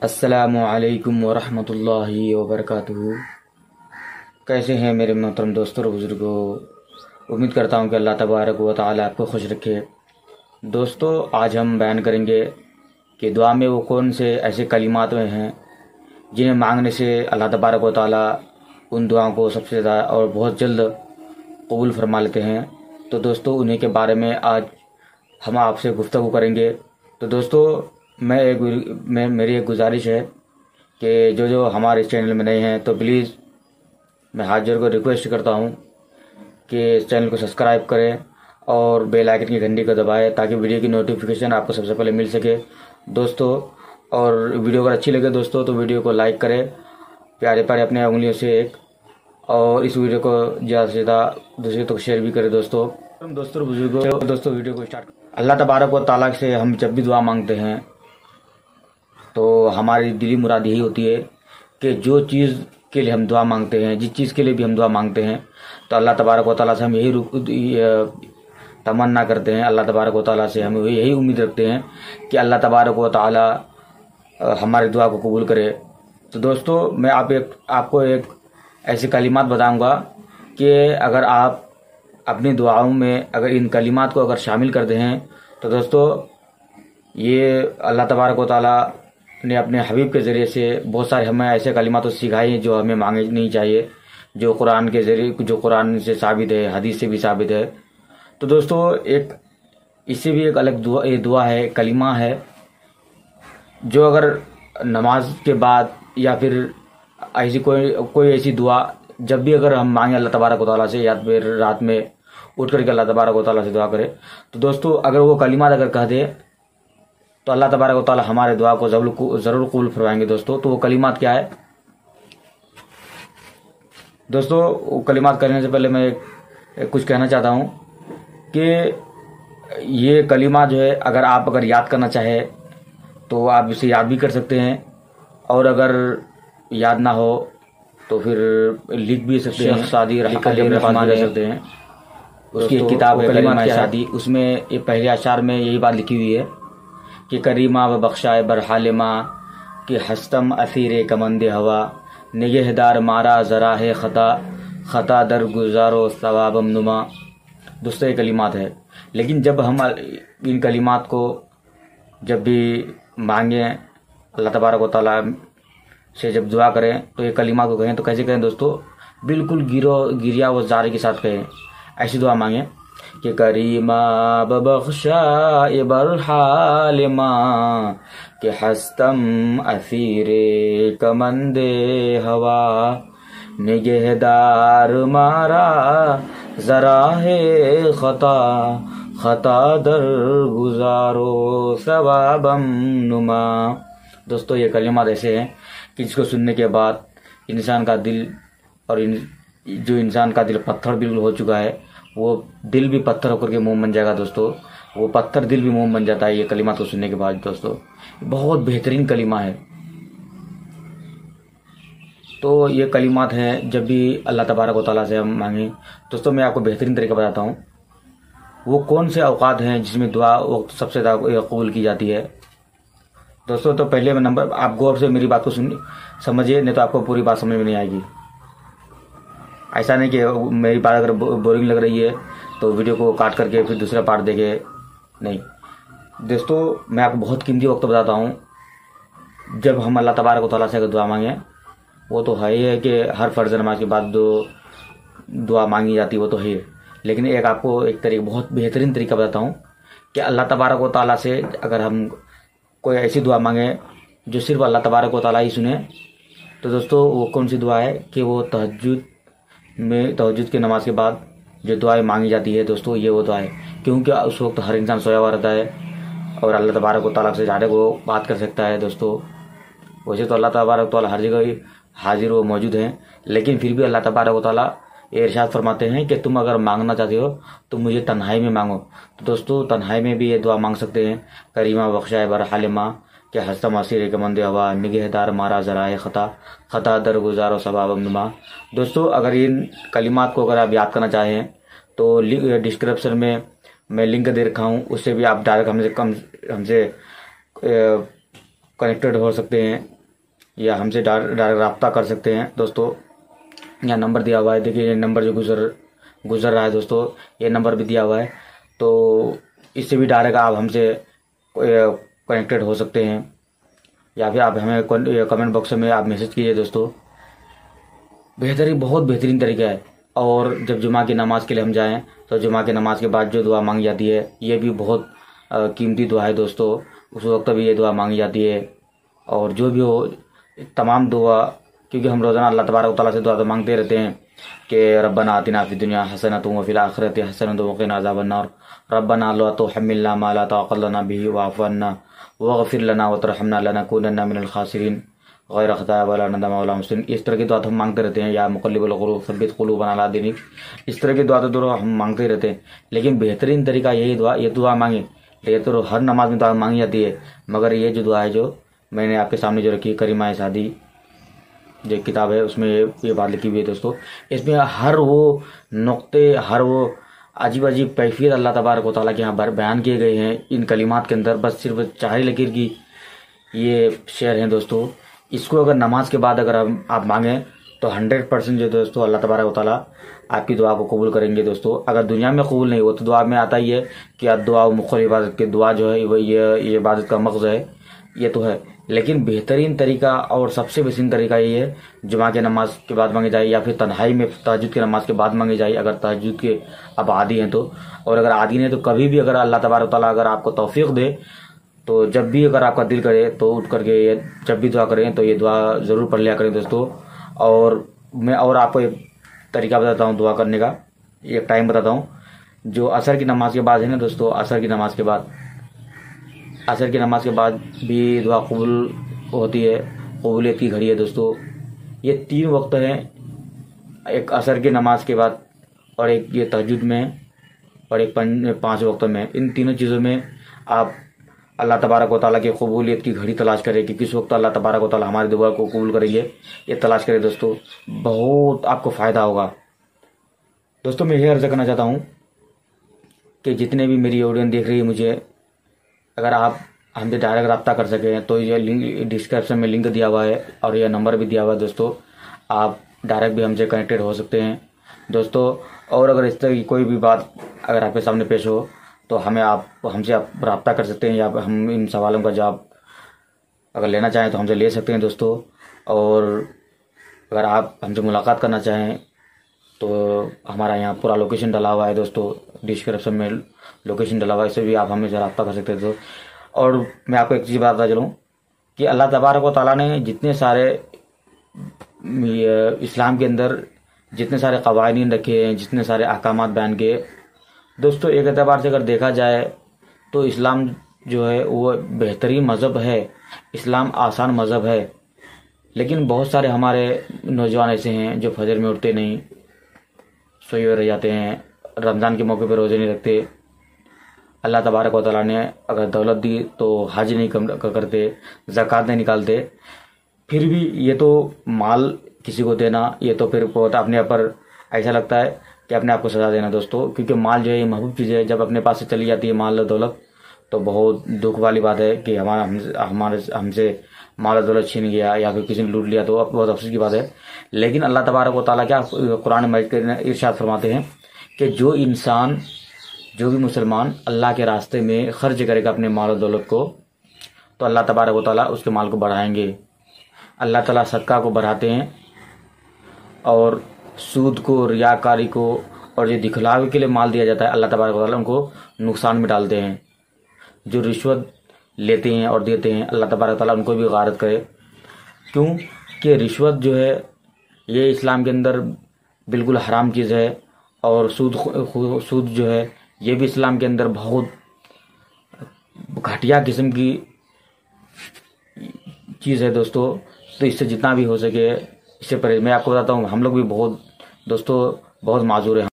अस्सलामुअलैकुम वरहमतुल्लाहि वबरकातुहू। कैसे हैं मेरे मोहतरम दोस्तों और बुज़ुर्गों। उम्मीद करता हूं कि अल्लाह तबारक व तआला आपको खुश रखे। दोस्तों, आज हम बयान करेंगे कि दुआ में वो कौन से ऐसे कलिमात में हैं जिन्हें मांगने से अल्लाह तबारक व तआला उन दुआओं को सबसे ज़्यादा और बहुत जल्द कबूल फरमा लेते हैं। तो दोस्तों, उन्हीं के बारे में आज हम आपसे गुफ्तगू करेंगे। तो दोस्तों, मेरी एक गुजारिश है कि जो हमारे चैनल में नए हैं तो प्लीज़ मैं हाथ जोड़ कर रिक्वेस्ट करता हूं कि इस चैनल को सब्सक्राइब करें और बेल आइकन की घंटी को दबाएं ताकि वीडियो की नोटिफिकेशन आपको सबसे पहले मिल सके दोस्तों। और वीडियो अगर अच्छी लगे दोस्तों तो वीडियो को लाइक करें प्यारे प्यारे अपने उंगलियों से एक, और इस वीडियो को ज़्यादा से ज़्यादा दूसरे तक शेयर भी करें दोस्तों। बुजुर्गों, दोस्तों वीडियो को स्टार्ट। अल्लाह तबारक व तआला से हम जब भी दुआ मांगते हैं तो हमारी दिली मुराद यही होती है कि जो चीज़ के लिए हम दुआ मांगते हैं, जिस चीज़ के लिए भी हम दुआ मांगते हैं, तो अल्लाह तबारक व तआला से हम यही तमन्ना करते हैं, अल्लाह तबारक व तआला से हम यही उम्मीद रखते हैं कि अल्लाह तबारक व तआला हमारी दुआ को कबूल करे। तो दोस्तों, मैं आपको एक ऐसे कलिमात बताऊंगा कि अगर आप अपनी दुआओं में अगर इन कलिमात को अगर शामिल करते हैं तो दोस्तों ये अल्लाह तबारक व तआला ने अपने हबीब के ज़रिए से बहुत सारे हमें ऐसे कलिमात सिखाए हैं जो हमें मांगनी नहीं चाहिए, जो कुरान के ज़रिए, जो कुरान से साबित है, हदीस से भी साबित है। तो दोस्तों, एक इससे भी एक अलग दुआ है, कलिमा है, जो अगर नमाज के बाद या फिर ऐसी कोई ऐसी दुआ जब भी अगर हम मांगे अल्लाह तबारक व तआला से, या फिर रात में उठ करके अल्लाह तबारक व तआला से दुआ करें, तो दोस्तों अगर वो कलिमात अगर कह दे तो अल्लाह तबारक व तआला हमारे दुआ को ज़रूर कबूल फरमाएंगे दोस्तों। तो वो कलिमात क्या है दोस्तों? वो कलिमात करने से पहले मैं कुछ कहना चाहता हूँ कि ये कलिमा जो है अगर याद करना चाहे तो आप इसे याद भी कर सकते हैं, और अगर याद ना हो तो फिर लिख भी सकते हैं। सादी रहमान ले सकते हैं, उसकी एक किताब है कलिमा शादी, उसमें ये पहले अशार में यही बात लिखी हुई है कि करीमा व बख्शाए बरहालिमा कि हस्तम असीर कमंदे हवा निगहदार मारा ज़रा है ख़ता दर गुजारो सवाबम नुमा। दोस्तों, ये कलिमात है, लेकिन जब हम इन कलिमात को जब भी मांगें अल्लाह तबारक व तआला से, जब दुआ करें तो ये कलिमात को कहें तो कैसे कहें दोस्तों? बिल्कुल गिरिया व ज़ारे के साथ कहें। ऐसी दुआ मांगें कि करीमा बख्शा बरहालिमा कि हस्तम असीरे कमंदे हवा निगहदार मारा ज़रा है ख़ता दर गुजारो सवाबम नुमा। दोस्तों, ये कलिमात ऐसे हैं कि जिसको सुनने के बाद इंसान का दिल जो इंसान का दिल पत्थर बिल्कुल हो चुका है, वो दिल भी पत्थर होकर के मुंह बन जाएगा दोस्तों। वो पत्थर दिल भी मुंह बन जाता है ये कलिमा को सुनने के बाद दोस्तों। बहुत बेहतरीन कलिमा है। तो ये कलिमात हैं जब भी अल्लाह तबारक व तआला से हम मांगें। दोस्तों, मैं आपको बेहतरीन तरीका बताता हूँ वो कौन से औकात हैं जिसमें दुआ वक्त सबसे ज़्यादा कबूल की जाती है दोस्तों। तो पहले नंबर, आप गौर से मेरी बात को समझिए, नहीं तो आपको पूरी बात समझ में नहीं आएगी। ऐसा नहीं कि मेरी बात अगर बोरिंग लग रही है तो वीडियो को काट करके फिर दूसरा पार्ट देखे, नहीं दोस्तों। मैं आपको बहुत कीमती वक्त बताता हूँ जब हम अल्लाह तबारक व तआला से अगर दुआ मांगें, वो तो है ही है कि हर फ़र्ज़ नमाज के बाद दुआ मांगी जाती है, वो तो है। लेकिन आपको एक बहुत बेहतरीन तरीका बताता हूँ कि अल्लाह तबारक व तआला से अगर हम कोई ऐसी दुआ मांगे जो सिर्फ अल्लाह तबारक व तआला ही सुने, तो दोस्तों वो कौन सी दुआ है कि वो तहज्जुद के नमाज के बाद जो दुआएं मांगी जाती है दोस्तों, ये वो दुआ है। क्योंकि उस वक्त हर इंसान सोया हुआ रहता है और अल्लाह तबारक व तआला से चाहे वो बात कर सकता है दोस्तों। वैसे तो अल्लाह तबारक व तआला हर जगह ही हाजिर व मौजूद हैं, लेकिन फिर भी अल्लाह तबारक व तआला ये इरशाद फरमाते हैं कि तुम अगर मांगना चाहते हो तो मुझे तन्हाई में मांगो। तो दोस्तों, तन्हाई में भी ये दुआ मांग सकते हैं, करीमा बख्शाए बरहालिमा कि हस्तम असीर कमंदे हवा निगहदार मारा ज़राए ख़ता दर गुजारो सबाब नुमा। दोस्तों, अगर इन कलिमात को अगर आप याद करना चाहें तो डिस्क्रिप्शन में मैं लिंक दे रखा हूँ, उससे भी आप डायरेक्ट हमसे कनेक्टेड हो सकते हैं या हमसे डायरेक्ट रब्ता कर सकते हैं दोस्तों। यहाँ नंबर दिया हुआ है, देखिए ये नंबर जो गुजर रहा है दोस्तों, ये नंबर भी दिया हुआ है, तो इससे भी डायरेक्ट आप हमसे कनेक्टेड हो सकते हैं, या फिर आप हमें कमेंट बॉक्स में आप मैसेज कीजिए दोस्तों। बहुत बेहतरीन तरीका है। और जब जुमा की नमाज़ के लिए हम जाएं तो जुमा की नमाज़ के बाद जो दुआ मांगी जाती है ये भी बहुत कीमती दुआ है दोस्तों। उस वक्त भी ये दुआ मांगी जाती है। और जो भी हो तमाम दुआ, क्योंकि हम रोज़ाना अल्लाह तबारक व तआला से दुआ तो मांगते रहते हैं कि रब्बना आतिना फिद दुनिया हसनतुम व फिल आखिरति हसनतुम व क़िना अज़ाबन्नार, रब्बना ला तुहम्मिलना मा ला ताक़त लना बिही वाअफ़ु अन्ना वग़फ़िर लना वतरहमना लनकूनन्ना मिनल ख़ासिरीन गैर ख़ताया वला नदमा वला मुस्लिम। इस तरह की दुआ तो हम मांगते रहते हैं, या मुक़ल्लिबुल क़ुलूब सब्बित क़ुलूबना अला दीनिक, इस तरह की दुआ तो हम मांगते रहते हैं। लेकिन बेहतरीन तरीका यही ये दुआ मांगे, ये तो हर नमाज में दुआ मांगी जाती है, मगर ये जो दुआ है जो मैंने आपके सामने जो रखी करीमा शादी जो किताब है उसमें ये बात लिखी हुई है दोस्तों। इसमें हर वो नुक्ते, हर वो अजीब अजीब कैफियत अल्लाह तबारक व तआला के यहाँ बयान किए गए हैं इन कलिमात के अंदर। बस सिर्फ 4 लकीर की ये शेर हैं दोस्तों। इसको अगर नमाज के बाद अगर आप मांगें तो 100% जो दोस्तों अल्लाह तबारक व तआला आपकी दुआ को कबूल करेंगे दोस्तों। अगर दुनिया में कबूल नहीं हो तो दुआ में आता ही है कि दुआ मुख्य इबादत के दुआ जो है ये इबादत का मग़ज़ है, ये तो है। लेकिन बेहतरीन तरीका और सबसे बेहतरीन तरीका ये है जुमा के नमाज के बाद मांगी जाए, या फिर तन्हाई में तहज्जुद की नमाज के बाद मांगी जाए, अगर तहज्जुद के अब आदी हैं तो। और अगर आदी नहीं तो कभी भी अगर अल्लाह तबारक व तआला अगर आपको तौफीक दे तो जब भी अगर आपका दिल करे तो उठ करके ये जब भी दुआ करें तो ये दुआ ज़रूर पढ़ लिया करें दोस्तों। और मैं और आपको एक तरीका बताता हूँ दुआ करने का, एक टाइम बताता हूँ जो असर की नमाज के बाद है ना दोस्तों। असर की नमाज के बाद भी दुआ कबूल होती है, कबूलियत की घड़ी है दोस्तों। ये 3 वक्त हैं, एक असर की नमाज के बाद, और एक ये तहज्जुद में, और एक 5 वक्त में। इन तीनों चीज़ों में आप अल्लाह तबारक व तआला की कबूलियत की घड़ी तलाश करें कि किस वक्त अल्लाह तबारक व तआला हमारी दुआ को कबूल करेंगे, ये तलाश करें दोस्तों। बहुत आपको फ़ायदा होगा दोस्तों। मैं यह अर्ज़ करना चाहता हूँ कि जितने भी मेरी ऑडियंस देख रही है मुझे, अगर आप हमसे डायरेक्ट रब्ता कर सकें तो ये लिंक डिस्क्रिप्शन में लिंक दिया हुआ है और यह नंबर भी दिया हुआ है दोस्तों। आप डायरेक्ट भी हमसे कनेक्टेड हो सकते हैं दोस्तों। और अगर इस तरह की कोई भी बात अगर आपके सामने पेश हो तो हमसे आप रब्ता कर सकते हैं, या हम इन सवालों का जवाब अगर लेना चाहें तो हमसे ले सकते हैं दोस्तों। और अगर आप हमसे मुलाकात करना चाहें तो हमारा यहाँ पूरा लोकेशन डला हुआ है दोस्तों, डिस्क्रिप्शन में लोकेशन डला हुआ है, इससे भी आप हमें रब्ता कर सकते हैं दोस्तों। और मैं आपको एक चीज़ बताता चलूँ कि अल्लाह तबारक व तआला ने जितने सारे इस्लाम के अंदर जितने सारे क़वानीन रखे हैं, जितने सारे अहकामात बयान किए दोस्तों, एक एतबार से अगर देखा जाए तो इस्लाम जो है वो बेहतरीन मज़हब है, इस्लाम आसान मज़हब है। लेकिन बहुत सारे हमारे नौजवान ऐसे हैं जो फजर में उठते नहीं, सोए हुए रह जाते हैं, रमज़ान के मौके पर रोज़े नहीं रखते। अल्लाह तबारक व तआला ने अगर दौलत दी तो हज नहीं करते, ज़कात नहीं निकालते। फिर भी ये तो माल किसी को देना, ये तो फिर बहुत अपने आप पर ऐसा लगता है कि अपने आप को सजा देना दोस्तों। क्योंकि माल जो है ये महबूब चीज़ है, जब अपने पास से चली जाती है माल दौलत तो बहुत दुख वाली बात है कि हमसे माल दौलत छीन गया या फिर किसी ने लूट लिया, तो बहुत अफसोस की बात है। लेकिन अल्लाह तबारक व तआला क्या कुरान मजीद में इरशाद फरमाते हैं कि जो भी मुसलमान अल्लाह के रास्ते में खर्च करेगा अपने माल और दौलत को, तो अल्लाह तबारक व तआला उसके माल को बढ़ाएंगे। अल्लाह ताला सदका को बढ़ाते हैं, और सूद को, रियाकारी को और जो दिखलावे के लिए माल दिया जाता है अल्लाह तबारक व तआला उनको नुकसान में डालते हैं। जो रिश्वत लेते हैं और देते हैं अल्लाह तबारक व तआला उनको भी गारत करे। क्यों कि रिश्वत जो है ये इस्लाम के अंदर बिल्कुल हराम चीज़ है, और सूद जो है ये भी इस्लाम के अंदर बहुत घटिया किस्म की चीज़ है दोस्तों। तो इससे जितना भी हो सके इससे परहेज। मैं आपको बताता हूँ हम लोग भी बहुत दोस्तों बहुत माजूर हैं।